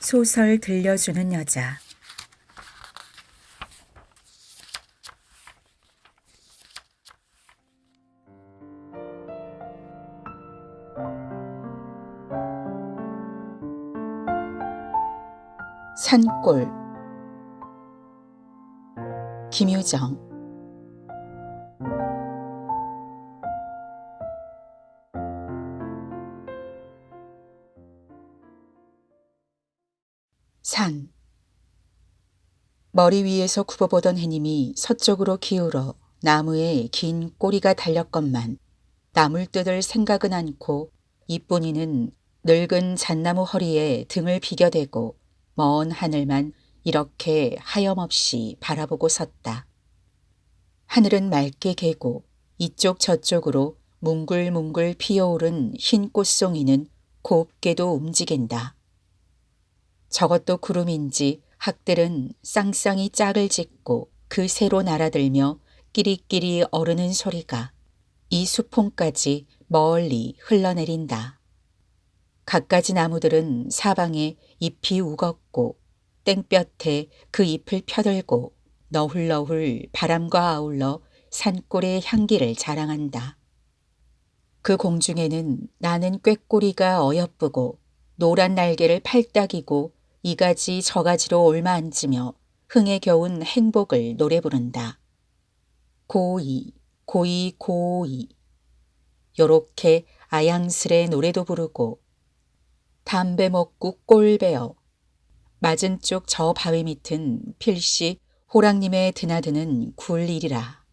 소설 들려주는 여자. 산골. 김유정. 산. 머리 위에서 굽어보던 해님이 서쪽으로 기울어 나무에 긴 꼬리가 달렸건만 나물 뜯을 생각은 않고 이쁜이는 늙은 잣나무 허리에 등을 비겨대고 먼 하늘만 이렇게 하염없이 바라보고 섰다. 하늘은 맑게 개고 이쪽 저쪽으로 뭉글뭉글 피어오른 흰 꽃송이는 곱게도 움직인다. 저것도 구름인지 학들은 쌍쌍이 짝을 짓고 그 새로 날아들며 끼리끼리 어르는 소리가 이 수풍까지 멀리 흘러내린다. 갖가지 나무들은 사방에 잎이 우겁고 땡볕에 그 잎을 펴들고 너훌너훌 바람과 아울러 산골의 향기를 자랑한다. 그 공중에는 나는 꾀꼬리가 어여쁘고 노란 날개를 팔딱이고 이가지 저가지로 올마앉으며 흥에 겨운 행복을 노래 부른다. 고이, 고이, 고이. 요렇게 아양스레 노래도 부르고 담배 먹고 꼴배어. 맞은 쪽 저 바위 밑은 필시 호랑님의 드나드는 굴일이라.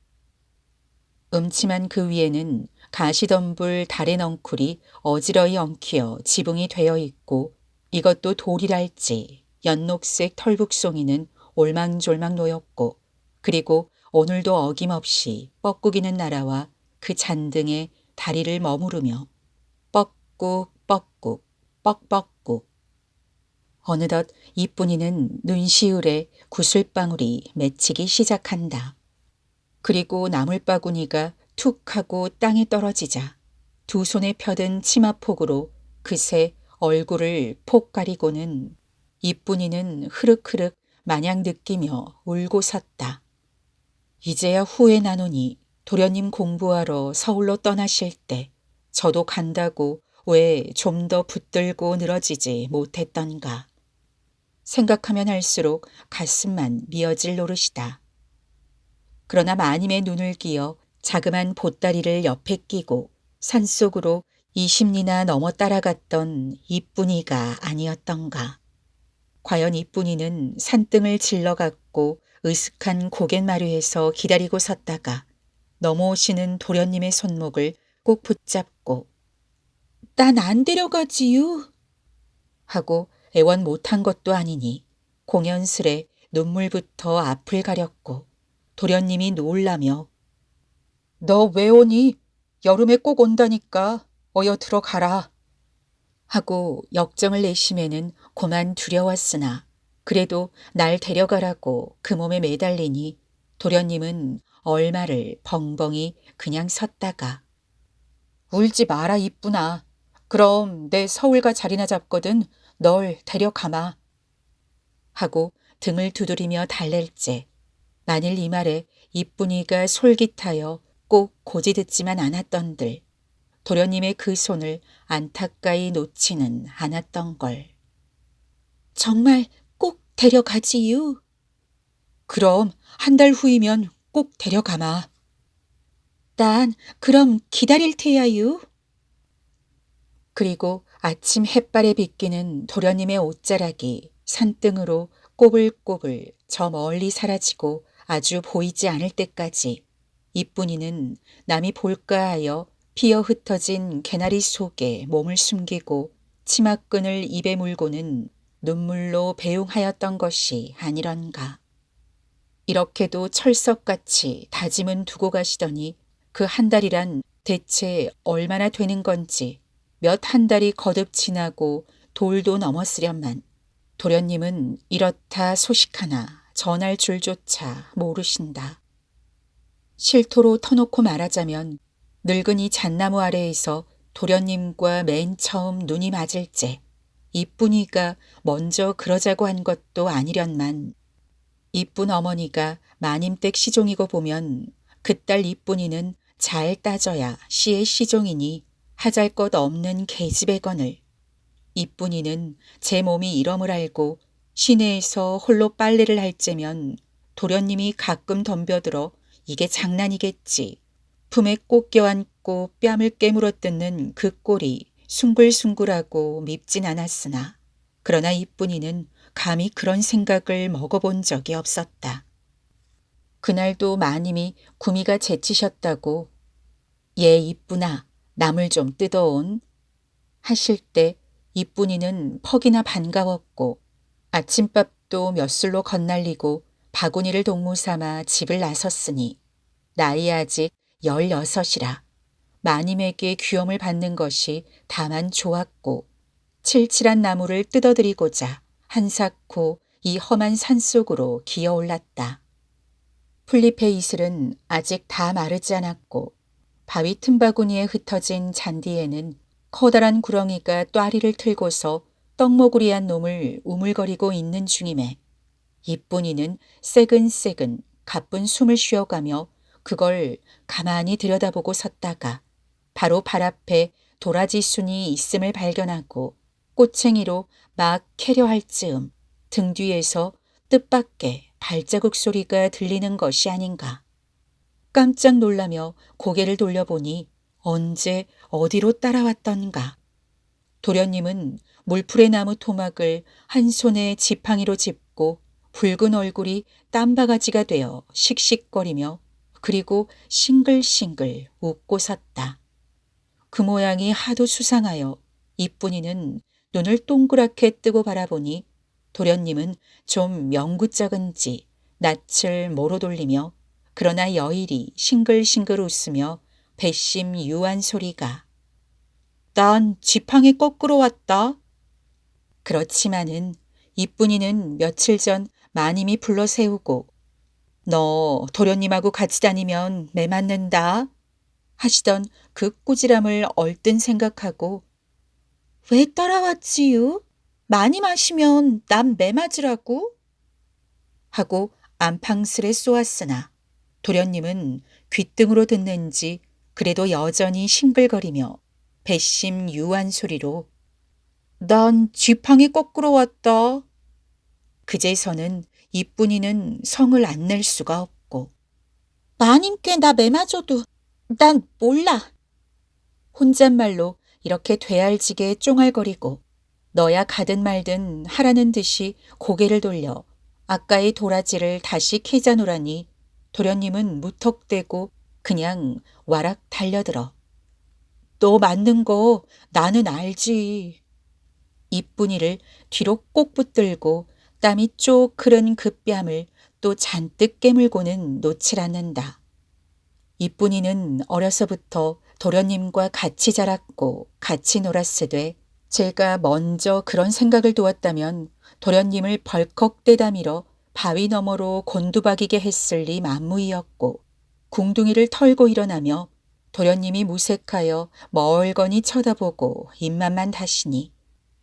음침한 그 위에는 가시덤불 달의 넝쿨이 어지러이 엉키어 지붕이 되어 있고 이것도 돌이랄지 연녹색 털북송이는 올망졸망 놓였고 그리고 오늘도 어김없이 뻐꾸기는 나라와 그 잔등에 다리를 머무르며 뻐꾹 뻐꾹 뻑뻑꾹. 어느덧 이쁜이는 눈시울에 구슬방울이 맺히기 시작한다. 그리고 나물바구니가 툭 하고 땅에 떨어지자 두 손에 펴든 치마폭으로 그새 얼굴을 폭 가리고는 이쁜이는 흐르흐르 마냥 느끼며 울고 섰다. 이제야 후회 나누니 도련님 공부하러 서울로 떠나실 때 저도 간다고 왜 좀 더 붙들고 늘어지지 못했던가. 생각하면 할수록 가슴만 미어질 노릇이다. 그러나 마님의 눈을 끼어 자그만 보따리를 옆에 끼고 산속으로 20리나 넘어 따라갔던 이쁜이가 아니었던가. 과연 이쁜이는 산등을 질러갔고 으슥한 고갯마루에서 기다리고 섰다가 넘어오시는 도련님의 손목을 꼭 붙잡고 난 안 데려가지요 하고 애원 못한 것도 아니니 공연스레 눈물부터 앞을 가렸고 도련님이 놀라며 너 왜 오니? 여름에 꼭 온다니까 어여 들어가라 하고 역정을 내심에는 고만 두려웠으나 그래도 날 데려가라고 그 몸에 매달리니 도련님은 얼마를 벙벙이 그냥 섰다가 울지 마라 이쁘나. 그럼 내 서울가 자리나 잡거든 널 데려가마 하고 등을 두드리며 달랠째 만일 이 말에 이쁜이가 솔깃하여 꼭 고지 듣지만 않았던들 도련님의 그 손을 안타까이 놓지는 않았던 걸. 정말 꼭 데려가지유. 그럼 한 달 후이면 꼭 데려가마. 난 그럼 기다릴 테야유. 그리고 아침 햇발에 비끼는 도련님의 옷자락이 산등으로 꼬불꼬불 저 멀리 사라지고 아주 보이지 않을 때까지 이쁜이는 남이 볼까 하여 피어 흩어진 개나리 속에 몸을 숨기고 치마끈을 입에 물고는 눈물로 배웅하였던 것이 아니런가. 이렇게도 철석같이 다짐은 두고 가시더니 그 한 달이란 대체 얼마나 되는 건지 몇 한 달이 거듭 지나고 돌도 넘었으련만 도련님은 이렇다 소식 하나 전할 줄조차 모르신다. 실토로 터놓고 말하자면 늙은이 잣나무 아래에서 도련님과 맨 처음 눈이 맞을 때 이쁜이가 먼저 그러자고 한 것도 아니련만 이쁜 어머니가 마님댁 시종이고 보면 그딸 이쁜이는 잘 따져야 씨의 시종이니 하잘 것 없는 계집애건을 이쁜이는 제 몸이 이럼을 알고 시내에서 홀로 빨래를 할 째면 도련님이 가끔 덤벼들어 이게 장난이겠지. 품에 꼭 껴안고 뺨을 깨물어 뜯는 그 꼴이 숭글숭글하고 밉진 않았으나 그러나 이쁜이는 감히 그런 생각을 먹어본 적이 없었다. 그날도 마님이 구미가 제치셨다고 얘 이쁘나 나물 좀 뜯어온 하실 때 이쁜이는 퍽이나 반가웠고 아침밥도 몇 술로 건날리고 바구니를 동무 삼아 집을 나섰으니 나이 아직 16이라 마님에게 귀염을 받는 것이 다만 좋았고 칠칠한 나무를 뜯어드리고자 한사코 이 험한 산속으로 기어올랐다. 풀잎의 이슬은 아직 다 마르지 않았고 바위 틈바구니에 흩어진 잔디에는 커다란 구렁이가 또아리를 틀고서 떡모구리한 놈을 우물거리고 있는 중임에 이쁜이는 새근새근 가쁜 숨을 쉬어가며 그걸 가만히 들여다보고 섰다가 바로 발 앞에 도라지 순이 있음을 발견하고 꼬챙이로 막 캐려 할 즈음 등 뒤에서 뜻밖의 발자국 소리가 들리는 것이 아닌가. 깜짝 놀라며 고개를 돌려보니 언제 어디로 따라왔던가. 도련님은 물풀의 나무 토막을 한 손에 지팡이로 짚고 붉은 얼굴이 땀바가지가 되어 씩씩거리며 그리고 싱글싱글 웃고 섰다. 그 모양이 하도 수상하여 이쁜이는 눈을 동그랗게 뜨고 바라보니 도련님은 좀 명구쩍은지 낯을 모로 돌리며 그러나 여일이 싱글싱글 웃으며 배심 유한 소리가 난 지팡이 거꾸로 왔다. 그렇지만은 이쁜이는 며칠 전 마님이 불러 세우고 너 도련님하고 같이 다니면 매 맞는다 하시던 그 꾸지람을 얼뜬 생각하고 왜 따라왔지유? 많이 마시면 남 매 맞으라고? 하고 안팡스레 쏘았으나 도련님은 귓등으로 듣는지 그래도 여전히 싱글거리며 배심 유한 소리로 난 지팡이 거꾸로 왔다. 그제서는 이쁜이는 성을 안 낼 수가 없고 마님께 나 매 맞아도 난 몰라. 혼잣말로 이렇게 되알지게 쫑알거리고 너야 가든 말든 하라는 듯이 고개를 돌려 아까의 도라지를 다시 캐자 놓으라니 도련님은 무턱대고 그냥 와락 달려들어. 너 맞는 거 나는 알지. 이쁜이를 뒤로 꼭 붙들고 땀이 쪽 흐른 그 뺨을 또 잔뜩 깨물고는 놓질 않는다. 이쁜이는 어려서부터 도련님과 같이 자랐고 같이 놀았으되 제가 먼저 그런 생각을 두었다면 도련님을 벌컥 떼다 밀어 바위 너머로 곤두박이게 했을 리 만무이였고 궁둥이를 털고 일어나며 도련님이 무색하여 멀거니 쳐다보고 입맛만 다시니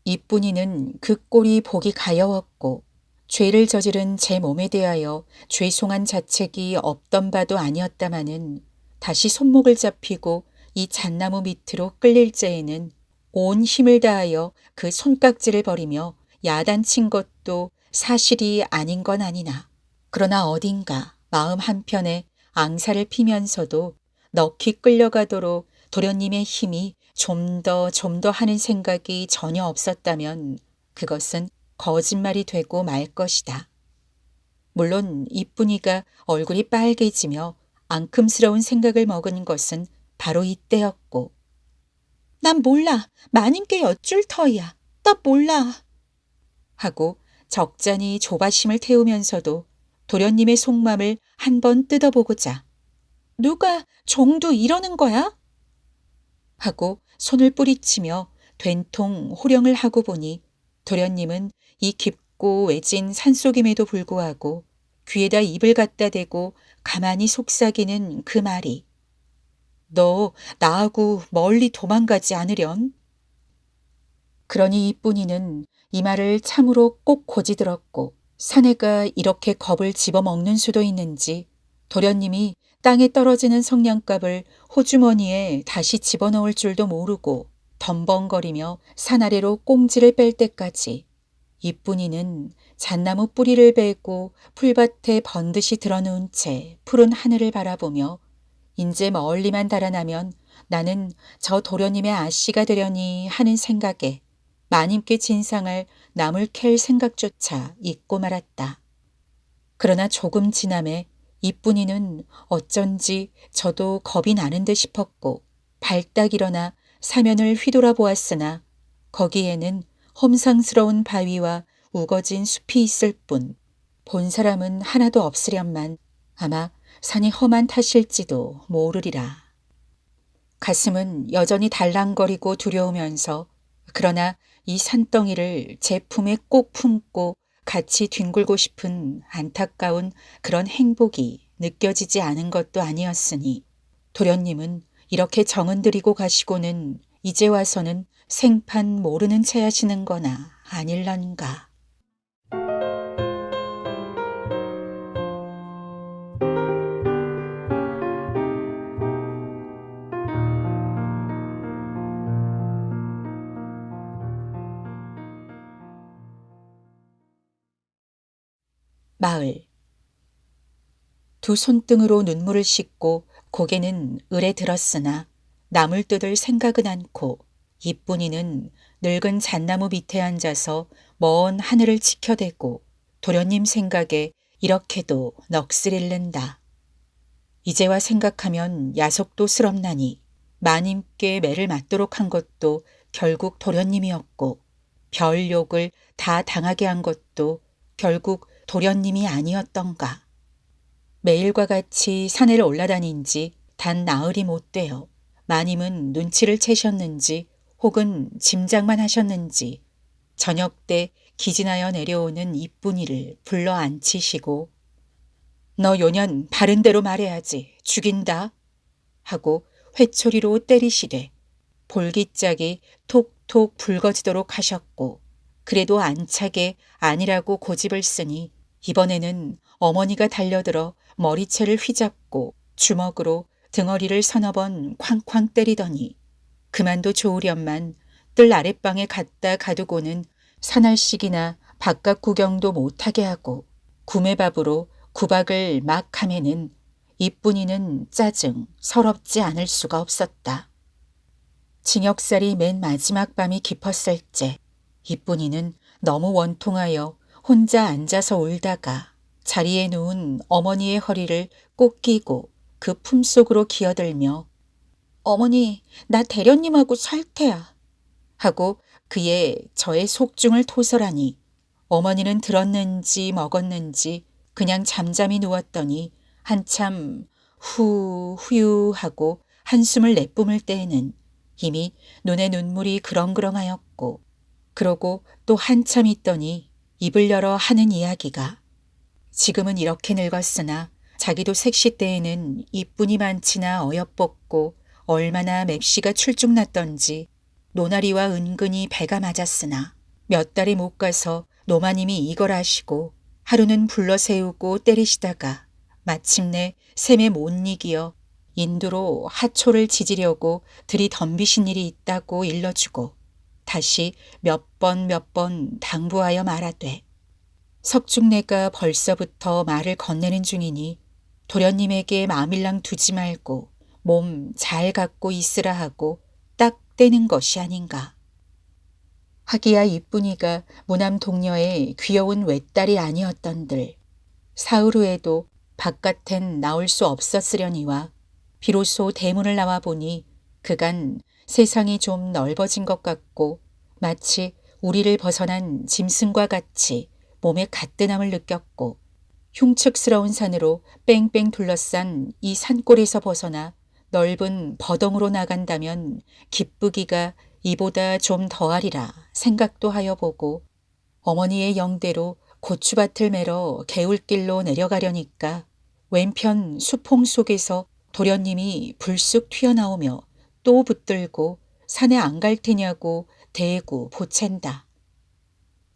이쁜이는 그 꼴이 보기 가여웠고 죄를 저지른 제 몸에 대하여 죄송한 자책이 없던 바도 아니었다마는 다시 손목을 잡히고 이 잣나무 밑으로 끌릴 때에는 온 힘을 다하여 그 손깍지를 버리며 야단친 것도 사실이 아닌 건 아니나 그러나 어딘가 마음 한편에 앙사를 피면서도 넋이 끌려가도록 도련님의 힘이 좀 더 하는 생각이 전혀 없었다면 그것은 거짓말이 되고 말 것이다. 물론 이쁜이가 얼굴이 빨개지며 앙큼스러운 생각을 먹은 것은 바로 이때였고 난 몰라. 마님께 여쭐 터이야. 나 몰라. 하고 적잖이 조바심을 태우면서도 도련님의 속맘을 한번 뜯어보고자 누가 정도 이러는 거야? 하고 손을 뿌리치며 된통 호령을 하고 보니 도련님은 이 깊고 외진 산속임에도 불구하고 귀에다 입을 갖다 대고 가만히 속삭이는 그 말이 너 나하고 멀리 도망가지 않으련? 그러니 이뿐이는 이 말을 참으로 꼭 고지들었고 사내가 이렇게 겁을 집어먹는 수도 있는지 도련님이 땅에 떨어지는 성냥갑을 호주머니에 다시 집어넣을 줄도 모르고 덤벙거리며 산 아래로 꽁지를 뺄 때까지 이뿐이는 잣나무 뿌리를 베고 풀밭에 번듯이 드러누운 채 푸른 하늘을 바라보며 인제 멀리만 달아나면 나는 저 도련님의 아씨가 되려니 하는 생각에 마님께 진상할 나물 캘 생각조차 잊고 말았다. 그러나 조금 지남에 이뿐이는 어쩐지 저도 겁이 나는 듯 싶었고 발딱 일어나 사면을 휘돌아 보았으나 거기에는 험상스러운 바위와 우거진 숲이 있을 뿐 본 사람은 하나도 없으련만 아마 산이 험한 탓일지도 모르리라. 가슴은 여전히 달랑거리고 두려우면서 그러나 이 산덩이를 제 품에 꼭 품고 같이 뒹굴고 싶은 안타까운 그런 행복이 느껴지지 않은 것도 아니었으니 도련님은 이렇게 정은 들이고 가시고는 이제 와서는 생판 모르는 채 하시는 거나 아닐런가. 마을. 두 손등으로 눈물을 씻고 고개는 을에 들었으나 남을 뜯을 생각은 않고 이뿐이는 늙은 잣나무 밑에 앉아서 먼 하늘을 지켜대고 도련님 생각에 이렇게도 넋을 잃는다. 이제와 생각하면 야속도 스럽나니 마님께 매를 맞도록 한 것도 결국 도련님이었고 별 욕을 다 당하게 한 것도 결국 도련님이 아니었던가. 매일과 같이 산에를 올라다닌 지 단 나흘이 못 되어 마님은 눈치를 채셨는지 혹은 짐작만 하셨는지 저녁 때 기진하여 내려오는 이뿐이를 불러 앉히시고 너 요년 바른 대로 말해야지 죽인다 하고 회초리로 때리시되 볼기짝이 톡톡 붉어지도록 하셨고 그래도 안차게 아니라고 고집을 쓰니 이번에는 어머니가 달려들어 머리채를 휘잡고 주먹으로 등허리를 서너 번 쾅쾅 때리더니 그만도 좋으련만 뜰 아랫방에 갖다 가두고는 사날씩이나 바깥 구경도 못하게 하고 구매밥으로 구박을 막 하면은 이뿐이는 짜증 서럽지 않을 수가 없었다. 징역살이 맨 마지막 밤이 깊었을 때 이뿐이는 너무 원통하여 혼자 앉아서 울다가 자리에 누운 어머니의 허리를 꼭 끼고 그 품속으로 기어들며 어머니 나 대련님하고 살 테야 하고 그의 저의 속중을 토설하니 어머니는 들었는지 먹었는지 그냥 잠잠히 누웠더니 한참 후휴 하고 한숨을 내뿜을 때에는 이미 눈에 눈물이 그렁그렁하였고 그러고 또 한참 있더니 입을 열어 하는 이야기가 지금은 이렇게 늙었으나 자기도 색시 때에는 이뿐이 많지나 어여뻤고 얼마나 맵시가 출중났던지 노나리와 은근히 배가 맞았으나 몇 달이 못 가서 노마님이 이걸 하시고 하루는 불러세우고 때리시다가 마침내 샘에 못 이기어 인두로 하초를 지지려고 들이덤비신 일이 있다고 일러주고 다시 몇 번 당부하여 말하되 석중내가 벌써부터 말을 건네는 중이니 도련님에게 마밀랑 두지 말고 몸 잘 갖고 있으라 하고 딱 떼는 것이 아닌가. 하기야 이뿐이가 무남 동녀의 귀여운 외딸이 아니었던들 사흘 후에도 바깥엔 나올 수 없었으려니와 비로소 대문을 나와 보니 그간 세상이 좀 넓어진 것 같고 마치 우리를 벗어난 짐승과 같이 몸에 가뜩함을 느꼈고 흉측스러운 산으로 뺑뺑 둘러싼 이 산골에서 벗어나 넓은 버덩으로 나간다면 기쁘기가 이보다 좀 더하리라 생각도 하여 보고 어머니의 영대로 고추밭을 매러 개울길로 내려가려니까 왼편 수퐁 속에서 도련님이 불쑥 튀어나오며 또 붙들고 산에 안 갈 테냐고 대구, 보챈다.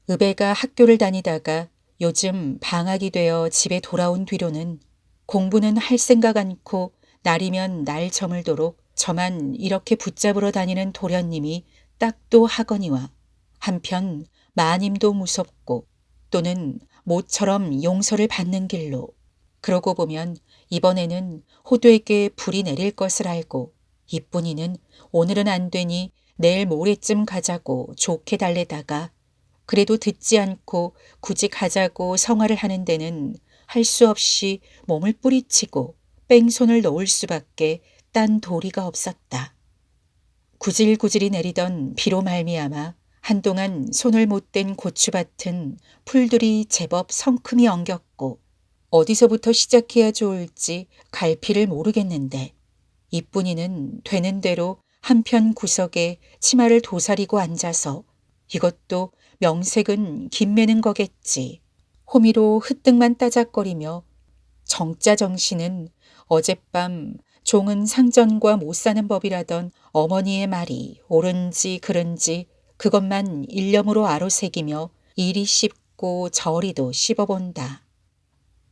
의배가 학교를 다니다가 요즘 방학이 되어 집에 돌아온 뒤로는 공부는 할 생각 않고 날이면 날 저물도록 저만 이렇게 붙잡으러 다니는 도련님이 딱 또 하거니와 한편 마님도 무섭고 또는 모처럼 용서를 받는 길로 그러고 보면 이번에는 호두에게 불이 내릴 것을 알고 이쁜이는 오늘은 안 되니 내일 모레쯤 가자고 좋게 달래다가 그래도 듣지 않고 굳이 가자고 성화를 하는 데는 할 수 없이 몸을 뿌리치고 뺑손을 놓을 수밖에 딴 도리가 없었다. 구질구질이 내리던 비로 말미암아 한동안 손을 못 댄 고추밭은 풀들이 제법 성큼이 엉겼고 어디서부터 시작해야 좋을지 갈피를 모르겠는데 이쁜이는 되는 대로 한편 구석에 치마를 도사리고 앉아서 이것도 명색은 김매는 거겠지. 호미로 흐뜩만 따작거리며 정자 정신은 어젯밤 종은 상전과 못 사는 법이라던 어머니의 말이 옳은지 그른지 그것만 일념으로 아로새기며 이리 씹고 저리도 씹어본다.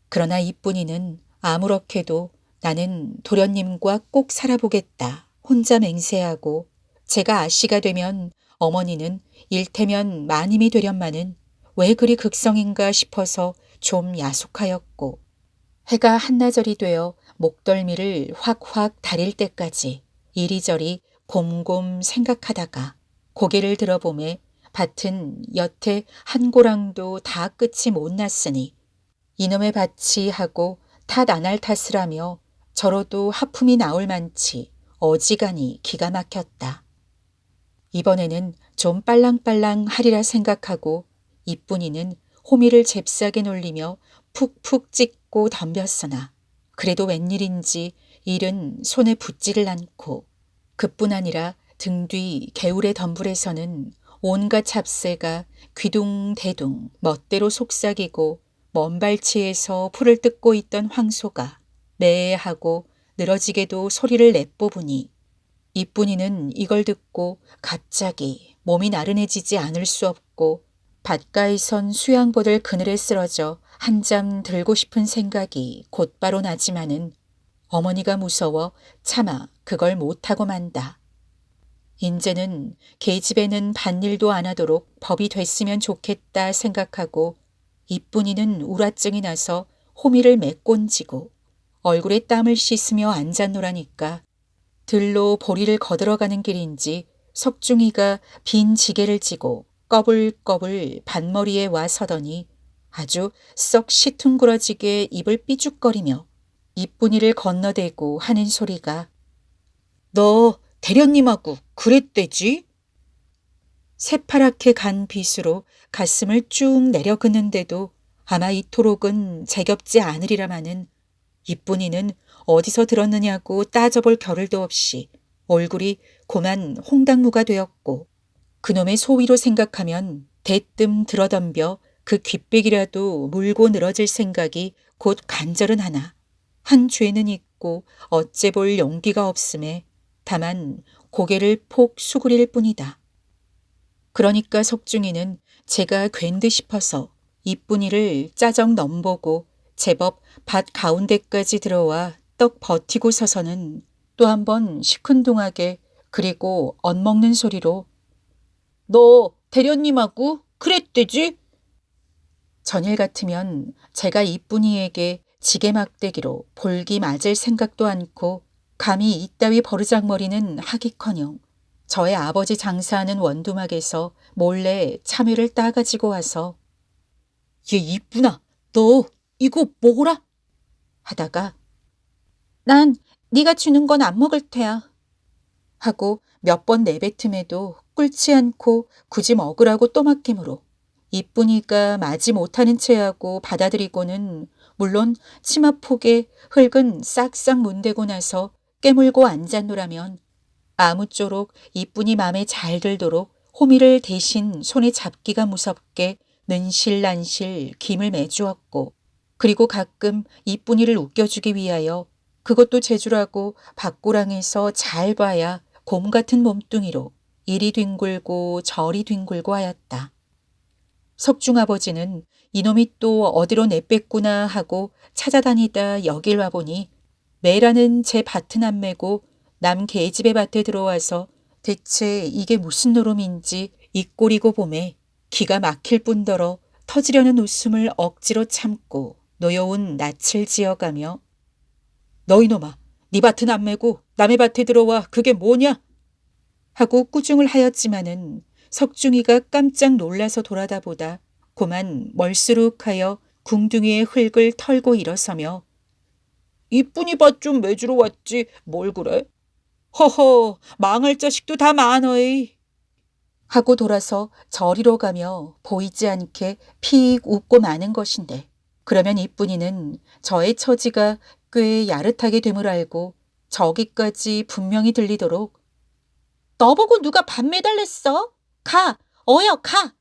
그러나 이쁜이는 아무렇게도 나는 도련님과 꼭 살아보겠다. 혼자 맹세하고 제가 아씨가 되면 어머니는 일테면 마님이 되련마는 왜 그리 극성인가 싶어서 좀 야속하였고 해가 한나절이 되어 목덜미를 확확 다릴 때까지 이리저리 곰곰 생각하다가 고개를 들어보매 밭은 여태 한 고랑도 다 끝이 못 났으니 이놈의 밭이 하고 탓 안 할 탓을 하며 저로도 하품이 나올 만치 어지간히 기가 막혔다. 이번에는 좀 빨랑빨랑 하리라 생각하고 이쁜이는 호미를 잽싸게 놀리며 푹푹 찍고 덤볐으나 그래도 웬일인지 일은 손에 붙지를 않고 그뿐 아니라 등 뒤 개울의 덤불에서는 온갖 잡새가 귀둥대둥 멋대로 속삭이고 먼발치에서 풀을 뜯고 있던 황소가 매하고 늘어지게도 소리를 내뽑으니 이쁜이는 이걸 듣고 갑자기 몸이 나른해지지 않을 수 없고 밭가에선 수양보들 그늘에 쓰러져 한잠 들고 싶은 생각이 곧바로 나지만은 어머니가 무서워 차마 그걸 못하고 만다. 인제는 계집애는 밭일도 안 하도록 법이 됐으면 좋겠다 생각하고 이쁜이는 우라증이 나서 호미를 메꼰지고 얼굴에 땀을 씻으며 앉았노라니까 들로 보리를 거들어가는 길인지 석중이가 빈 지게를 지고 꺼불꺼불 밭머리에 와 서더니 아주 썩 시퉁그러지게 입을 삐죽거리며 이쁜이를 건너대고 하는 소리가 너 대련님하고 그랬대지? 새파랗게 간 빗으로 가슴을 쭉 내려 긋는데도 아마 이토록은 제겹지 않으리라마는 이쁜이는 어디서 들었느냐고 따져볼 겨를도 없이 얼굴이 고만 홍당무가 되었고 그놈의 소위로 생각하면 대뜸 들어덤벼 그 귓배기라도 물고 늘어질 생각이 곧 간절은 하나 한 죄는 있고 어째 볼 용기가 없음에 다만 고개를 폭 수그릴 뿐이다. 그러니까 석중이는 제가 괜 듯 싶어서 이쁜이를 짜정 넘보고 제법 밭 가운데까지 들어와 떡 버티고 서서는 또 한 번 시큰둥하게 그리고 엇먹는 소리로 너 대련님하고 그랬대지? 전일 같으면 제가 이쁜이에게 지게막대기로 볼기 맞을 생각도 않고 감히 이따위 버르장머리는 하기커녕 저의 아버지 장사하는 원두막에서 몰래 참외를 따가지고 와서 얘 이쁜아 너 이거 먹어라 하다가 난 네가 주는 건 안 먹을 테야 하고 몇 번 내뱉음에도 꿀지 않고 굳이 먹으라고 또 맡김으로 이쁜이가 마지 못하는 체하고 받아들이고는 물론 치마폭에 흙은 싹싹 문대고 나서 깨물고 앉았노라면 아무쪼록 이쁜이 맘에 잘 들도록 호미를 대신 손에 잡기가 무섭게 는실난실 김을 매주었고 그리고 가끔 이쁜이를 웃겨주기 위하여 그것도 재주라고 밭고랑에서 잘 봐야 곰 같은 몸뚱이로 이리 뒹굴고 저리 뒹굴고 하였다. 석중 아버지는 이놈이 또 어디로 내뺐구나 하고 찾아다니다 여길 와보니 매라는 제 밭은 안 메고 남 계집의 밭에 들어와서 대체 이게 무슨 노름인지 입꼬리고 봄에 기가 막힐 뿐더러 터지려는 웃음을 억지로 참고 노여운 낯을 지어가며 너 이놈아, 네 밭은 안 메고 남의 밭에 들어와 그게 뭐냐? 하고 꾸중을 하였지만은 석중이가 깜짝 놀라서 돌아다보다 고만 멀수룩하여 궁둥이의 흙을 털고 일어서며 이쁜이 밭 좀 매주러 왔지 뭘 그래? 허허 망할 자식도 다 많어이 하고 돌아서 저리로 가며 보이지 않게 픽 웃고 마는 것인데 그러면 이쁜이는 저의 처지가 꽤 야릇하게 됨을 알고 저기까지 분명히 들리도록 너보고 누가 밥 매달랬어? 가! 어여 가!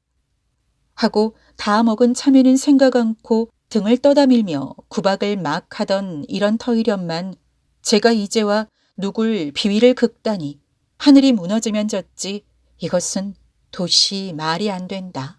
하고 다 먹은 참외는 생각 않고 등을 떠다밀며 구박을 막 하던 이런 터이련만 제가 이제와 누굴 비위를 긁다니 하늘이 무너지면 졌지 이것은 도시 말이 안 된다.